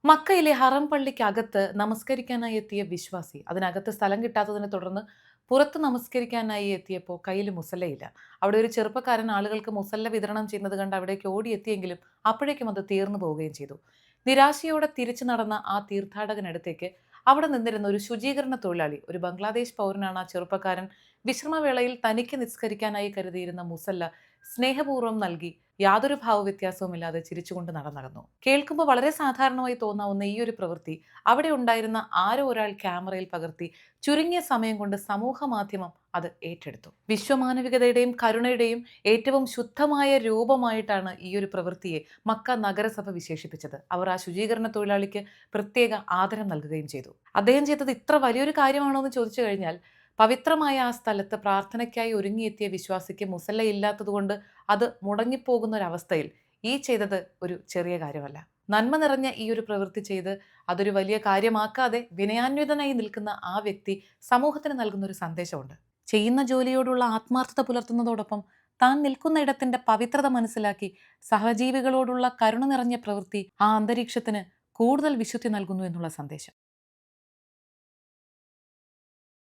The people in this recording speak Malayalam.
മക്കയിലെ ഹറം പള്ളിക്കകത്ത് നമസ്കരിക്കാനായി എത്തിയ വിശ്വാസി അതിനകത്ത് സ്ഥലം കിട്ടാത്തതിനെ തുടർന്ന് പുറത്ത് നമസ്കരിക്കാനായി എത്തിയപ്പോൾ കയ്യിൽ മുസല്ലയില്ല. അവിടെ ഒരു ചെറുപ്പക്കാരൻ ആളുകൾക്ക് മുസല്ല വിതരണം ചെയ്യുന്നത് കണ്ട് അവിടേക്ക് ഓടിയെത്തിയെങ്കിലും അപ്പോഴേക്കും അത് തീർന്നു പോവുകയും ചെയ്തു. നിരാശയോടെ തിരിച്ചു നടന്ന ആ തീർത്ഥാടകനടുത്തേക്ക് അവിടെ നിന്നിരുന്ന ഒരു ശുചീകരണ തൊഴിലാളി, ഒരു ബംഗ്ലാദേശ് പൗരനാണ് ആ ചെറുപ്പക്കാരൻ, വിശ്രമവേളയിൽ തനിക്ക് നിസ്കരിക്കാനായി കരുതിയിരുന്ന മുസല്ല സ്നേഹപൂർവ്വം നൽകി യാതൊരു ഭാവവ്യത്യാസവുമില്ലാതെ ചിരിച്ചുകൊണ്ട് നടന്നകന്നു. കേൾക്കുമ്പോൾ വളരെ സാധാരണമായി തോന്നാവുന്ന ഈ ഒരു പ്രവൃത്തി അവിടെ ഉണ്ടായിരുന്ന ആരോ ഒരാൾ ക്യാമറയിൽ പകർത്തി ചുരുങ്ങിയ സമയം കൊണ്ട് സമൂഹ മാധ്യമം അത് ഏറ്റെടുത്തു. വിശ്വമാനവികതയുടെയും കരുണയുടെയും ഏറ്റവും ശുദ്ധമായ രൂപമായിട്ടാണ് ഈ ഒരു പ്രവൃത്തിയെ മക്ക നഗരസഭ വിശേഷിപ്പിച്ചത്. അവർ ആ ശുചീകരണ തൊഴിലാളിക്ക് പ്രത്യേക ആദരം നൽകുകയും ചെയ്തു. അദ്ദേഹം ചെയ്തത് ഇത്ര വലിയൊരു കാര്യമാണോ എന്ന് ചോദിച്ചു കഴിഞ്ഞാൽ, പവിത്രമായ ആ സ്ഥലത്ത് പ്രാർത്ഥനയ്ക്കായി ഒരുങ്ങിയെത്തിയ വിശ്വാസിക്ക് മുസല്ല ഇല്ലാത്തതുകൊണ്ട് അത് മുടങ്ങിപ്പോകുന്ന ഒരവസ്ഥയിൽ ഈ ചെയ്തത് ഒരു ചെറിയ കാര്യമല്ല. നന്മ നിറഞ്ഞ ഈ ഒരു പ്രവൃത്തി ചെയ്ത് അതൊരു വലിയ കാര്യമാക്കാതെ വിനയാന്വിതനായി നിൽക്കുന്ന ആ വ്യക്തി സമൂഹത്തിന് നൽകുന്ന ഒരു സന്ദേശമുണ്ട്. ചെയ്യുന്ന ജോലിയോടുള്ള ആത്മാർത്ഥത പുലർത്തുന്നതോടൊപ്പം താൻ നിൽക്കുന്ന ഇടത്തിന്റെ പവിത്രത മനസ്സിലാക്കി സഹജീവികളോടുള്ള കരുണ നിറഞ്ഞ പ്രവൃത്തി ആ അന്തരീക്ഷത്തിന് കൂടുതൽ വിശുദ്ധി നൽകുന്നു എന്നുള്ള സന്ദേശം.